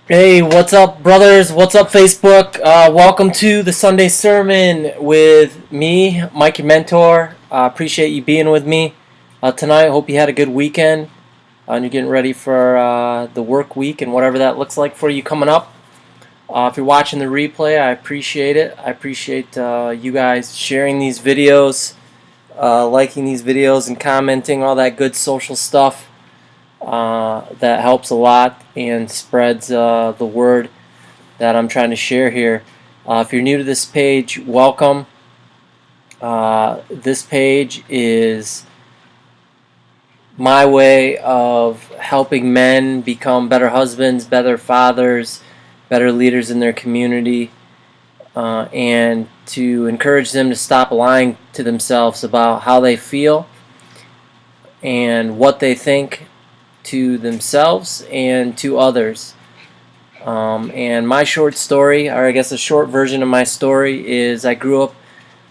Hey, what's up, brothers? What's up, Facebook? Welcome to the Sunday sermon with me, Mike, your mentor. Appreciate you being with me tonight. Hope you had a good weekend and you're getting ready for the work week and whatever that looks like for you coming up. If you're watching the replay, I appreciate it. I appreciate you guys sharing these videos, liking these videos, and commenting, all that good social stuff. That helps a lot and spreads the word that I'm trying to share here. If you're new to this page, welcome. This page is my way of helping men become better husbands, better fathers, better leaders in their community, and to encourage them to stop lying to themselves about how they feel and what they think to themselves and to others. And my short story, or I guess a short version of my story, is I grew up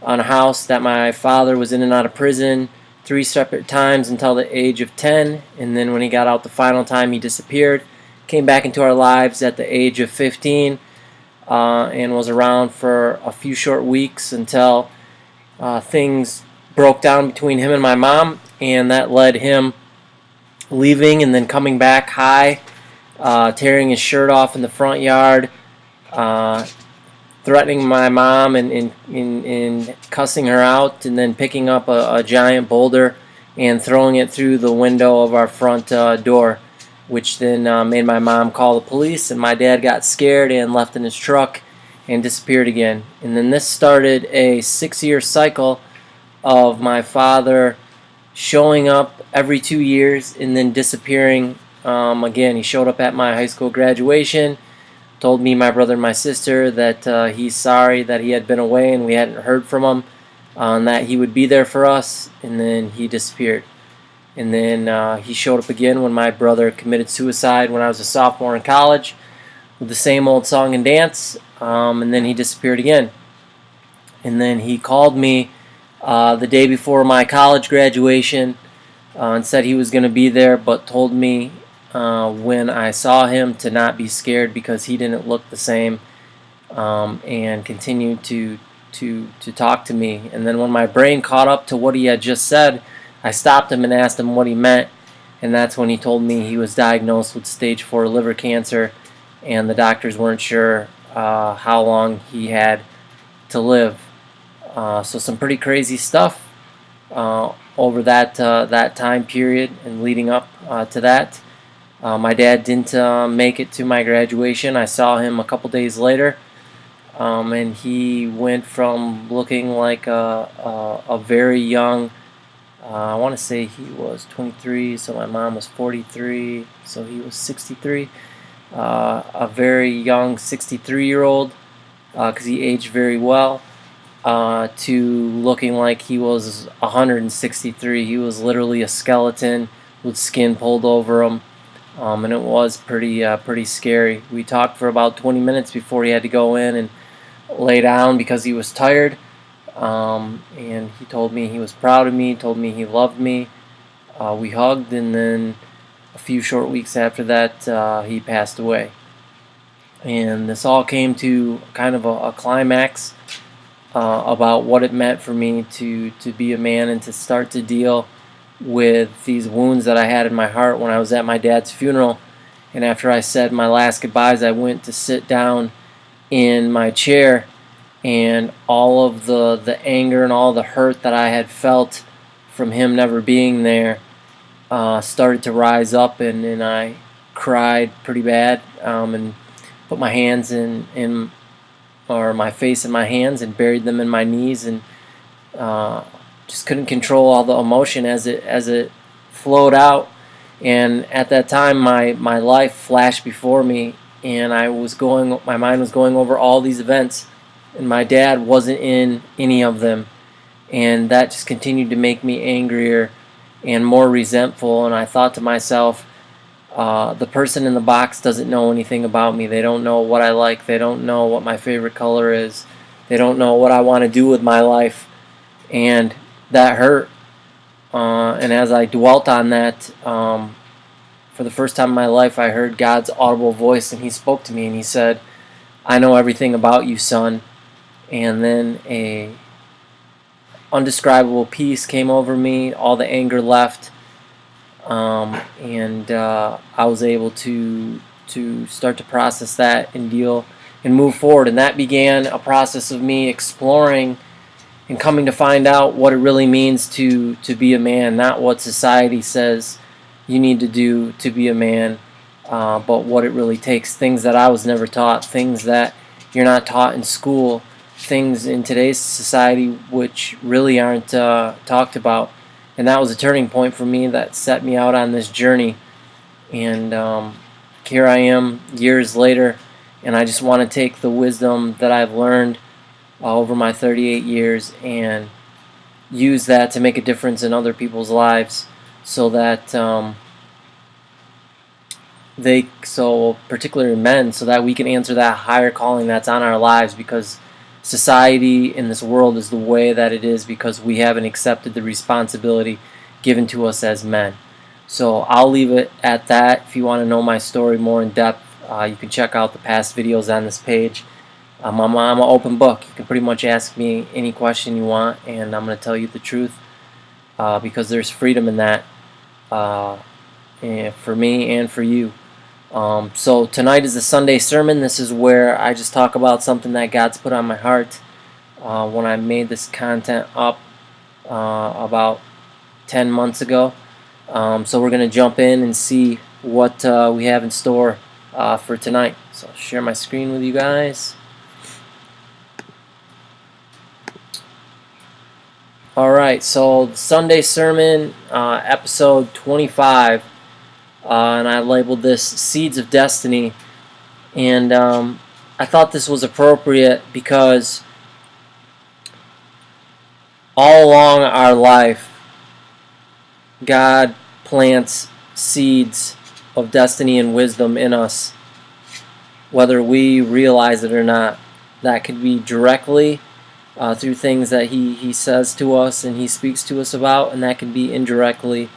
on a house that my father was in and out of prison 3 separate times until the age of 10. And then when he got out the final time, he disappeared. Came back into our lives at the age of 15 and was around for a few short weeks until things broke down between him and my mom. And that led him leaving and then coming back high, tearing his shirt off in the front yard, threatening my mom and cussing her out, and then picking up a giant boulder and throwing it through the window of our front door, which then made my mom call the police, and my dad got scared and left in his truck and disappeared again. And then this started a 6-year cycle of my father showing up every 2 years and then disappearing again. He showed up at my high school graduation, told me, my brother, and my sister that he's sorry that he had been away and we hadn't heard from him, and that he would be there for us, and then he disappeared. And then he showed up again when my brother committed suicide when I was a sophomore in college with the same old song and dance, and then he disappeared again. And then he called me the day before my college graduation and said he was going to be there, but told me when I saw him to not be scared because he didn't look the same, and continued to talk to me. And then when my brain caught up to what he had just said, I stopped him and asked him what he meant, and that's when he told me he was diagnosed with stage 4 liver cancer, and the doctors weren't sure how long he had to live. So some pretty crazy stuff over that time period and leading up to that. My dad didn't make it to my graduation. I saw him a couple days later, and he went from looking like a very young, I want to say he was 23, so my mom was 43, so he was 63, a very young 63-year-old, because he aged very well, to looking like he was 163. He was literally a skeleton with skin pulled over him. And it was pretty scary. We talked for about 20 minutes before he had to go in and lay down because he was tired. And he told me he was proud of me, told me he loved me. We hugged, and then a few short weeks after that, he passed away. And this all came to kind of a climax about what it meant for me to be a man and to start to deal with these wounds that I had in my heart when I was at my dad's funeral. And after I said my last goodbyes, I went to sit down in my chair, and all of the anger and all the hurt that I had felt from him never being there started to rise up, and I cried pretty bad, and put my hands or my face in my hands and buried them in my knees, and just couldn't control all the emotion as it flowed out. And at that time, my life flashed before me, and my mind was going over all these events, and my dad wasn't in any of them, and that just continued to make me angrier and more resentful. And I thought to myself, the person in the box doesn't know anything about me. They don't know what I like. They don't know what my favorite color is. They don't know what I want to do with my life. And that hurt. And as I dwelt on that for the first time in my life, I heard God's audible voice, and He spoke to me, and He said, "I know everything about you, son." And then a undescribable peace came over me. All the anger left, and I was able to start to process that and deal and move forward. And that began a process of me exploring and coming to find out what it really means to be a man, not what society says you need to do to be a man, but what it really takes. Things that I was never taught, things that you're not taught in school, things in today's society which really aren't talked about. And that was a turning point for me that set me out on this journey. And here I am years later, and I just want to take the wisdom that I've learned over my 38 years and use that to make a difference in other people's lives, so that particularly men, so that we can answer that higher calling that's on our lives, because society in this world is the way that it is because we haven't accepted the responsibility given to us as men. So I'll leave it at that. If you want to know my story more in depth, you can check out the past videos on this page. I'm an open book. You can pretty much ask me any question you want, and I'm going to tell you the truth, because there's freedom in that, and for me and for you. So tonight is the Sunday sermon. This is where I just talk about something that God's put on my heart. When I made this content up about 10 months ago. So we're going to jump in and see what we have in store for tonight. So I'll share my screen with you guys. Alright, so the Sunday sermon, episode 25, and I labeled this Seeds of Destiny. And I thought this was appropriate because all along our life, God plants seeds of destiny and wisdom in us, whether we realize it or not. That could be directly through things that He says to us and He speaks to us about, and that can be indirectly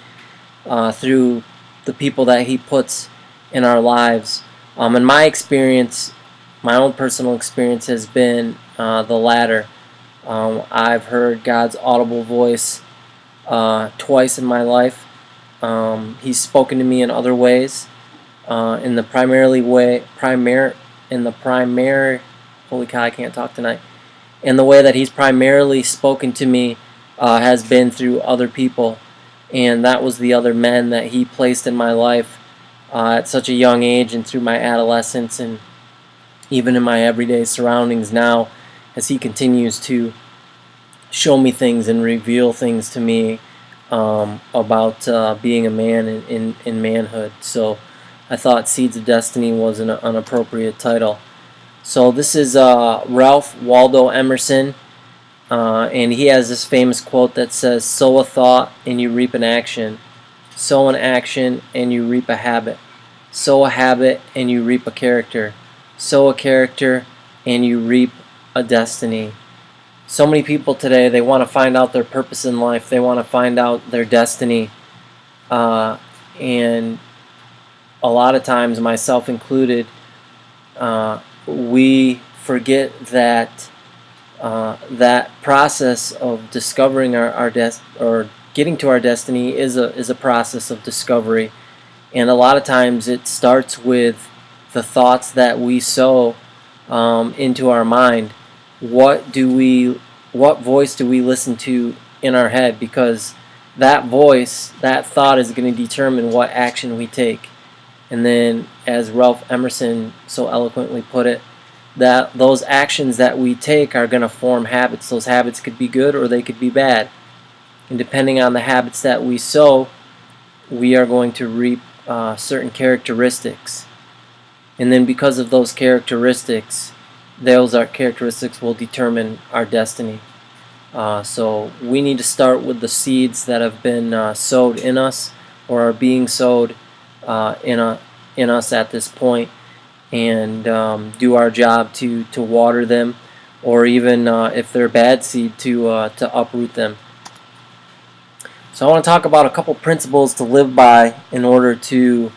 through the people that He puts in our lives. In my experience, my own personal experience has been the latter. I've heard God's audible voice twice in my life. He's spoken to me in other ways. In the primary, holy cow, I can't talk tonight. And the way that He's primarily spoken to me has been through other people, and that was the other men that He placed in my life at such a young age, and through my adolescence, and even in my everyday surroundings now, as He continues to show me things and reveal things to me about being a man in manhood. So I thought Seeds of Destiny was an appropriate title. So this is Ralph Waldo Emerson, and he has this famous quote that says, "Sow a thought and you reap an action. Sow an action and you reap a habit. Sow a habit and you reap a character. Sow a character and you reap a destiny." So many people today, they want to find out their purpose in life. They want to find out their destiny, and a lot of times, myself included, we forget that that process of discovering our or getting to our destiny is a process of discovery, and a lot of times it starts with the thoughts that we sow into our mind. What voice do we listen to in our head? Because that voice, that thought, is going to determine what action we take. And then, as Ralph Emerson so eloquently put it, that those actions that we take are going to form habits. Those habits could be good or they could be bad. And depending on the habits that we sow, we are going to reap certain characteristics. And then because of those characteristics will determine our destiny. So we need to start with the seeds that have been sowed in us, or are being sowed in us at this point, and do our job to water them, or even if they're bad seed, to uproot them. So I want to talk about a couple principles to live by in order to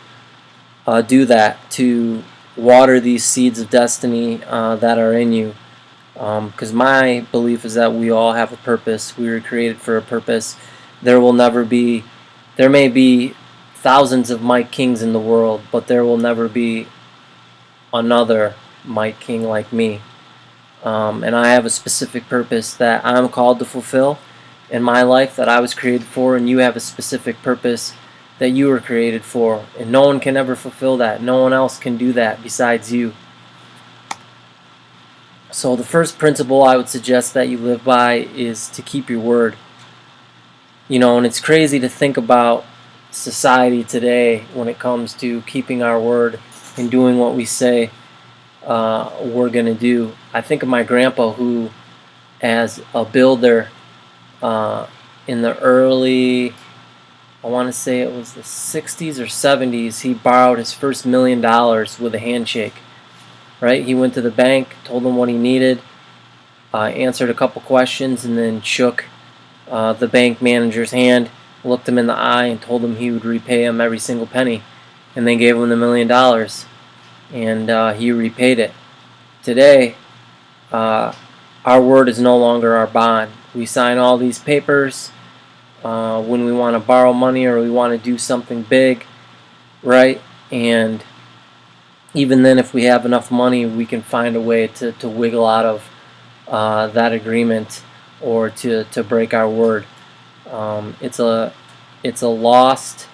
do that, to water these seeds of destiny that are in you. Because my belief is that we all have a purpose. We were created for a purpose. There may be thousands of Mike Kings in the world, but there will never be another Mike King like me. And I have a specific purpose that I'm called to fulfill in my life, that I was created for, and you have a specific purpose that you were created for, and no one can ever fulfill that. No one else can do that besides you. So the first principle I would suggest that you live by is to keep your word. And it's crazy to think about society today when it comes to keeping our word and doing what we say we're going to do. I think of my grandpa, who, as a builder in the early, I want to say it was the 60s or 70s, he borrowed his first $1 million with a handshake. Right? He went to the bank, told them what he needed, answered a couple questions, and then shook the bank manager's hand, looked him in the eye, and told him he would repay him every single penny. And then gave him the $1 million, and he repaid it. Today, our word is no longer our bond. We sign all these papers when we want to borrow money or we want to do something big, right? And even then, if we have enough money, we can find a way to wiggle out of that agreement, or to break our word. It's a lost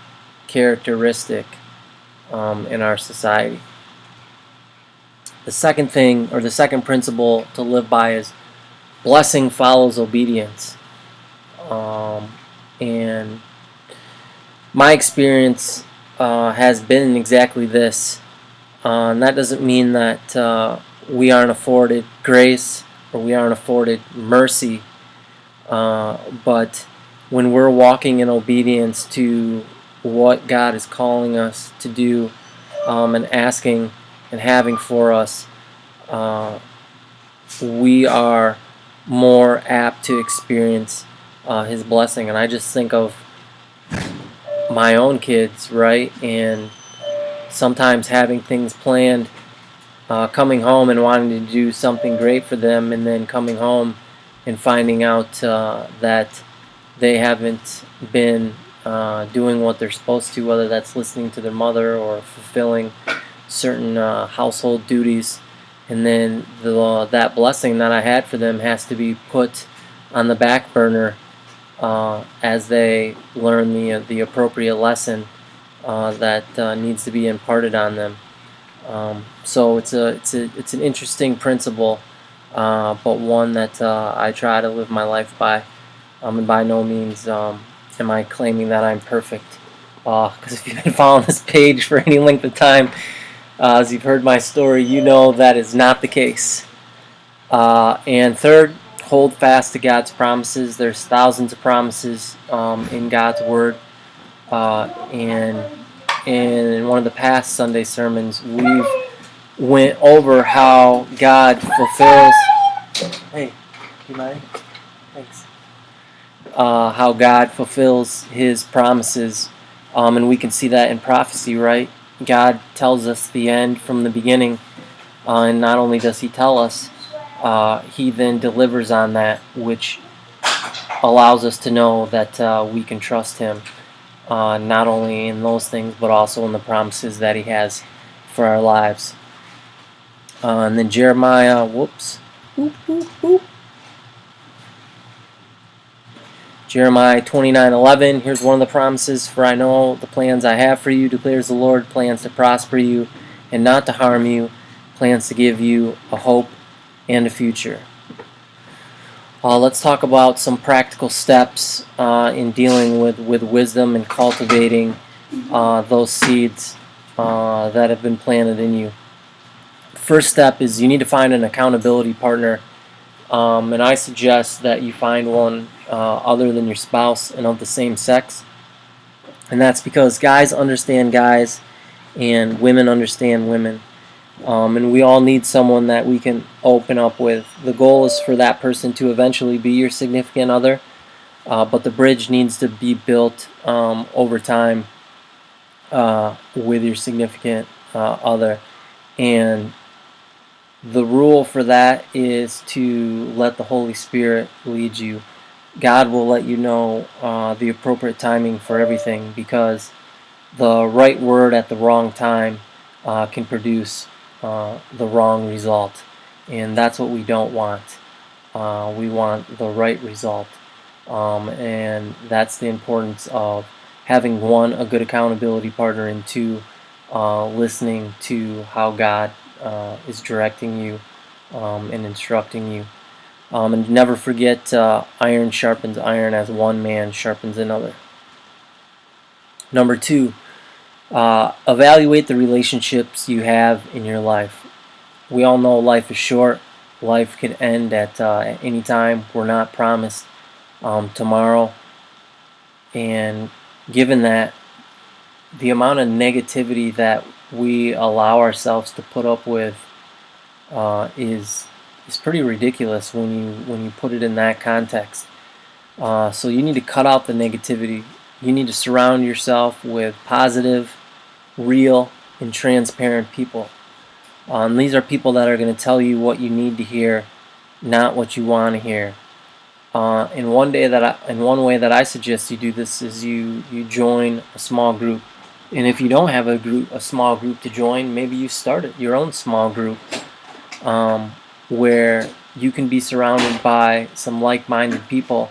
characteristic in our society. The second thing, or the second principle to live by, is blessing follows obedience. And my experience has been exactly this. And that doesn't mean that we aren't afforded grace or we aren't afforded mercy, but when we're walking in obedience to what God is calling us to do, and asking and having for us, we are more apt to experience His blessing. And I just think of my own kids, right? And sometimes having things planned, coming home and wanting to do something great for them, and then coming home and finding out that they haven't been doing what they're supposed to, whether that's listening to their mother or fulfilling certain household duties. And then that blessing that I had for them has to be put on the back burner as they learn the appropriate lesson that needs to be imparted on them. So it's an interesting principle, but one that I try to live my life by. And by no means am I claiming that I'm perfect, because if you've been following this page for any length of time, as you've heard my story, you know that is not the case. And third, hold fast to God's promises. There's thousands of promises in God's Word. And in one of the past Sunday sermons, we've went over how God fulfills. Hey, you mind? Thanks. How God fulfills His promises, and we can see that in prophecy, right? God tells us the end from the beginning, and not only does He tell us, He then delivers on that, which allows us to know that we can trust Him, not only in those things, but also in the promises that He has for our lives. And then Jeremiah, Jeremiah 29:11, here's one of the promises. For I know the plans I have for you, declares the Lord, plans to prosper you and not to harm you, plans to give you a hope and a future. Let's talk about some practical steps in dealing with wisdom and cultivating those seeds that have been planted in you. First step is you need to find an accountability partner, and I suggest that you find one other than your spouse and of the same sex. And that's because guys understand guys and women understand women, and we all need someone that we can open up with. The goal is for that person to eventually be your significant other, but the bridge needs to be built over time. with your significant other. And the rule for that is to let the Holy Spirit lead you. God will let you know the appropriate timing for everything, because the right word at the wrong time can produce the wrong result. And that's what we don't want. We want the right result. And that's the importance of having, one, a good accountability partner, and two, listening to how God is directing you and instructing you. And never forget, iron sharpens iron as one man sharpens another. Number two, evaluate the relationships you have in your life. We all know life is short. Life can end at any time. We're not promised tomorrow. And given that, the amount of negativity that we allow ourselves to put up with is pretty ridiculous when you put it in that context. So you need to cut out the negativity. You need to surround yourself with positive, real, and transparent people. These are people that are going to tell you what you need to hear, not what you want to hear. And one way that I suggest you do this is you join a small group. And if you don't have a small group to join, maybe you start your own small group where you can be surrounded by some like-minded people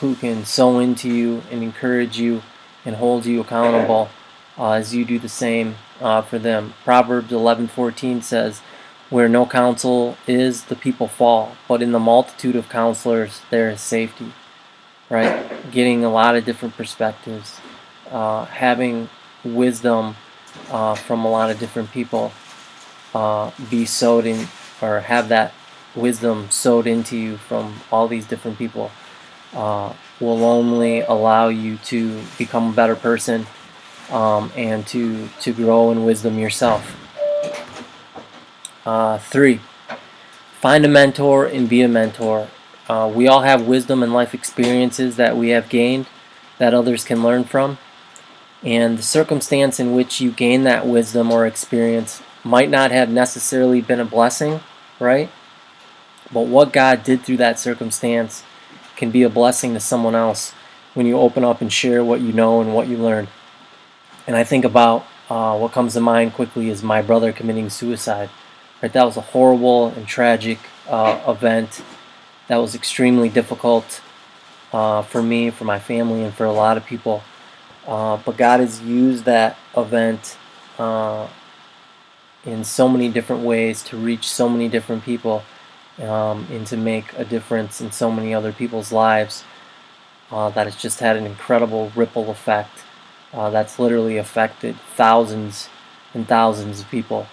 who can sow into you and encourage you and hold you accountable as you do the same for them. Proverbs 11:14 says, "Where no counsel is, the people fall, but in the multitude of counselors there is safety." Right? Getting a lot of different perspectives, having wisdom from a lot of different people, be sowed in, or have that wisdom sowed into you from all these different people, will only allow you to become a better person and to grow in wisdom yourself. 3, find a mentor and be a mentor. We all have wisdom and life experiences that we have gained that others can learn from. And the circumstance in which you gain that wisdom or experience might not have necessarily been a blessing, right? But what God did through that circumstance can be a blessing to someone else when you open up and share what you know and what you learned. And I think about what comes to mind quickly is my brother committing suicide. Right, that was a horrible and tragic event. That was extremely difficult for me, for my family, and for a lot of people. But God has used that event in so many different ways to reach so many different people and to make a difference in so many other people's lives. That has just had an incredible ripple effect that's literally affected thousands and thousands of people.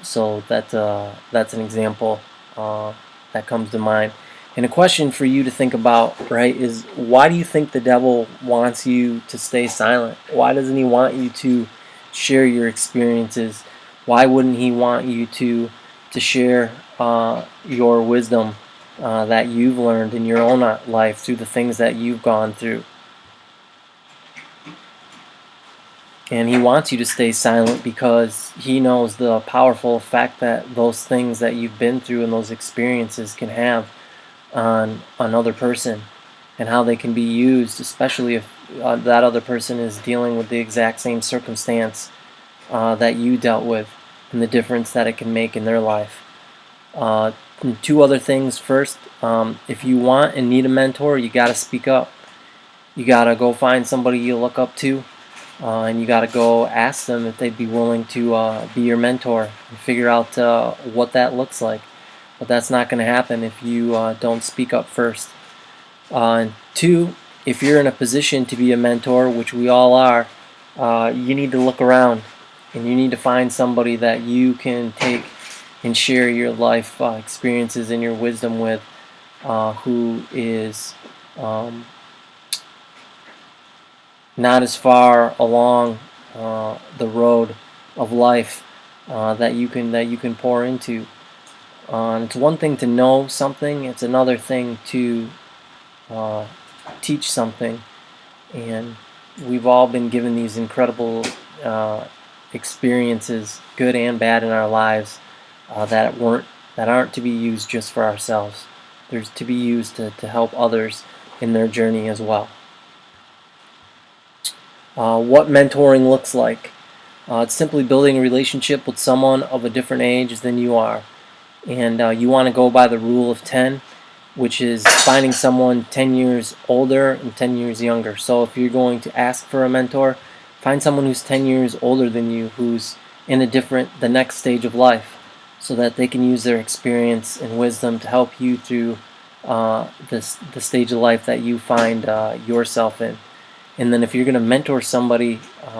So that's an example that comes to mind. And a question for you to think about, right, is why do you think the devil wants you to stay silent? Why doesn't he want you to share your experiences? Why wouldn't he want you to share your wisdom that you've learned in your own life through the things that you've gone through? And he wants you to stay silent because he knows the powerful effect that those things that you've been through and those experiences can have on another person, and how they can be used, especially if that other person is dealing with the exact same circumstance that you dealt with, and the difference that it can make in their life. 2 other things. First, if you want and need a mentor, you got to speak up. You got to go find somebody you look up to. And you got to go ask them if they'd be willing to be your mentor and figure out what that looks like. But that's not going to happen if you don't speak up first. And 2, if you're in a position to be a mentor, which we all are, you need to look around and you need to find somebody that you can take and share your life experiences and your wisdom with, who is not as far along the road of life that you can pour into. It's one thing to know something; it's another thing to teach something. And we've all been given these incredible experiences, good and bad, in our lives that aren't to be used just for ourselves. They're to be used to help others in their journey as well. What mentoring looks like. It's simply building a relationship with someone of a different age than you are. And you want to go by the rule of 10, which is finding someone 10 years older and 10 years younger. So if you're going to ask for a mentor, find someone who's 10 years older than you, who's in the next stage of life, so that they can use their experience and wisdom to help you through the stage of life that you find yourself in. And then if you're going to mentor somebody,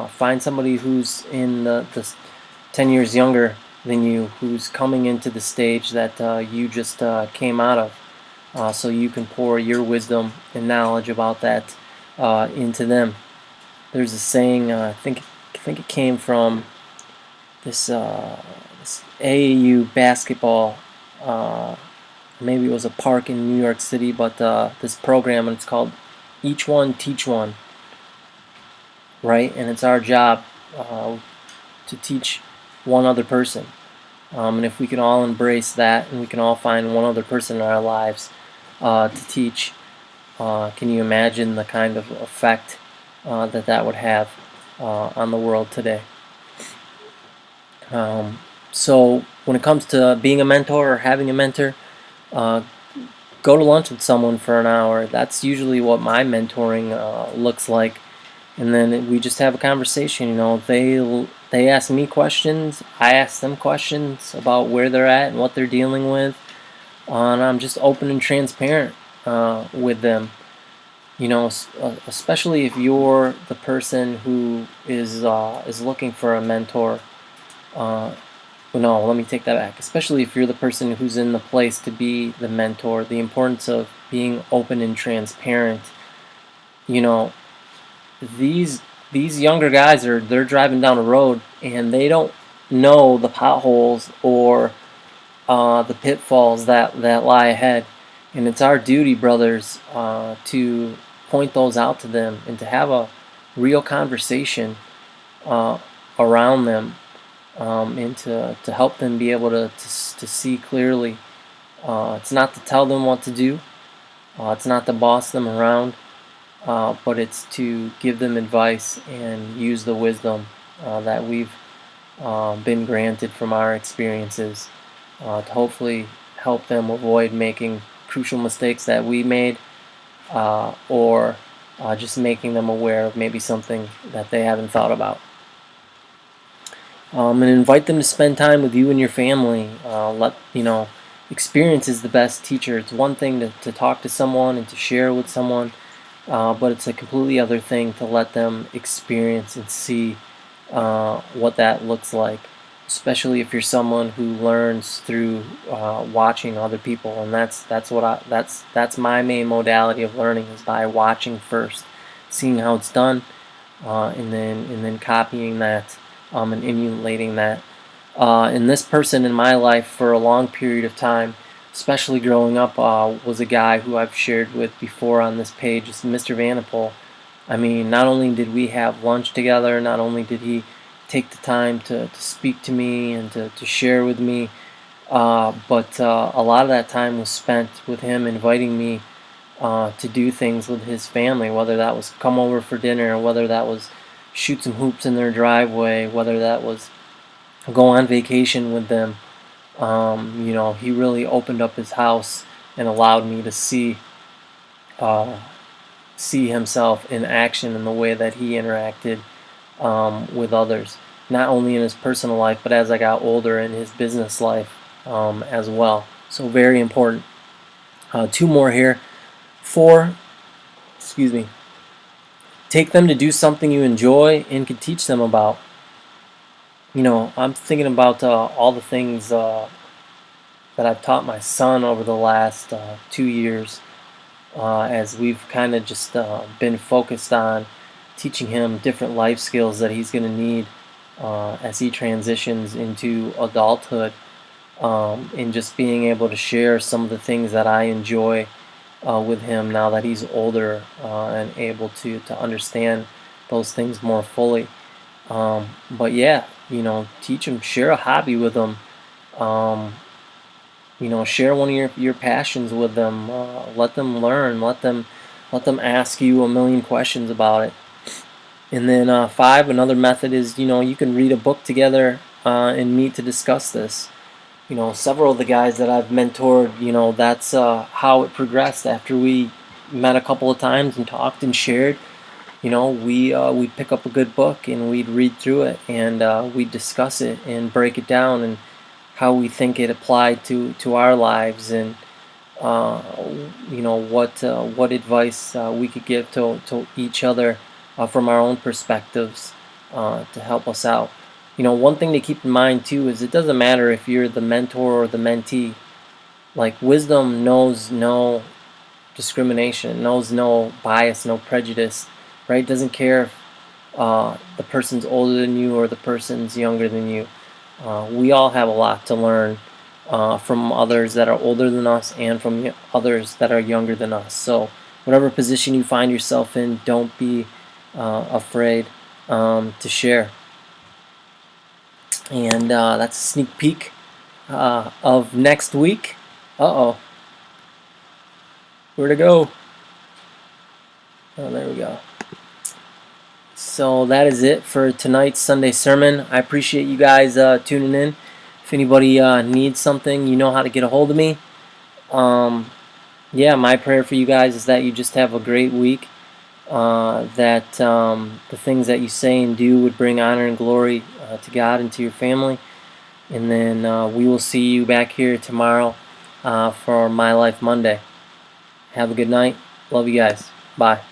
find somebody who's in the 10 years younger than you, who's coming into the stage that you just came out of, so you can pour your wisdom and knowledge about that into them. There's a saying, I think it came from this AAU basketball, maybe it was a park in New York City, but this program, and it's called Each One Teach One, right? And it's our job to teach one other person. And if we can all embrace that, and we can all find one other person in our lives to teach, can you imagine the kind of effect that would have on the world today? So when it comes to being a mentor or having a mentor, go to lunch with someone for an hour. That's usually what my mentoring looks like. And then we just have a conversation. You know, they ask me questions, I ask them questions about where they're at and what they're dealing with, and I'm just open and transparent with them. You know, especially if you're the person who is looking for a mentor. No, let me take that back. Especially if you're the person who's in the place to be the mentor, the importance of being open and transparent. You know, these younger guys they're driving down a road and they don't know the potholes or the pitfalls that lie ahead, and it's our duty, brothers, to point those out to them and to have a real conversation around them, and to help them be able to see clearly. It's not to tell them what to do, it's not to boss them around, but it's to give them advice and use the wisdom that we've been granted from our experiences to hopefully help them avoid making crucial mistakes that we made, or just making them aware of maybe something that they haven't thought about. And invite them to spend time with you and your family. Experience is the best teacher. It's one thing to talk to someone and to share with someone, but it's a completely other thing to let them experience and see what that looks like, especially if you're someone who learns through watching other people. And that's my main modality of learning, is by watching first, seeing how it's done, and then copying that, and emulating that. And this person in my life for a long period of time, especially growing up, was a guy who I've shared with before on this page. It's Mr. Vanderpool. I mean, not only did we have lunch together, not only did he take the time to speak to me and to share with me, but a lot of that time was spent with him inviting me to do things with his family, whether that was come over for dinner, whether that was shoot some hoops in their driveway, whether that was go on vacation with them. He really opened up his house and allowed me to see himself in action in the way that he interacted with others, not only in his personal life, but as I got older, in his business life as well. So very important. Two more here. 4, take them to do something you enjoy and can teach them about. I'm thinking about all the things that I've taught my son over the last 2 years, as we've kind of just been focused on teaching him different life skills that he's going to need as he transitions into adulthood, and just being able to share some of the things that I enjoy with him now that he's older, and able to understand those things more fully. But yeah, teach them, share a hobby with them. Um, share one of your passions with them. Let them learn. Let them ask you a million questions about it. And then 5, another method is you can read a book together and meet to discuss this. Several of the guys that I've mentored, that's how it progressed after we met a couple of times and talked and shared. We'd pick up a good book and we'd read through it and we'd discuss it and break it down and how we think it applied to our lives and what advice we could give to each other from our own perspectives to help us out. One thing to keep in mind too is it doesn't matter if you're the mentor or the mentee. Like, wisdom knows no discrimination, knows no bias, no prejudice, right? Doesn't care if the person's older than you or the person's younger than you. We all have a lot to learn from others that are older than us and from others that are younger than us. So whatever position you find yourself in, don't be afraid to share. And that's a sneak peek of next week. Where'd it go? Oh, there we go. So that is it for tonight's Sunday sermon. I appreciate you guys tuning in. If anybody needs something, you know how to get a hold of me. Yeah, my prayer for you guys is that you just have a great week. That the things that you say and do would bring honor and glory to God and to your family. And then we will see you back here tomorrow for My Life Monday. Have a good night. Love you guys. Bye.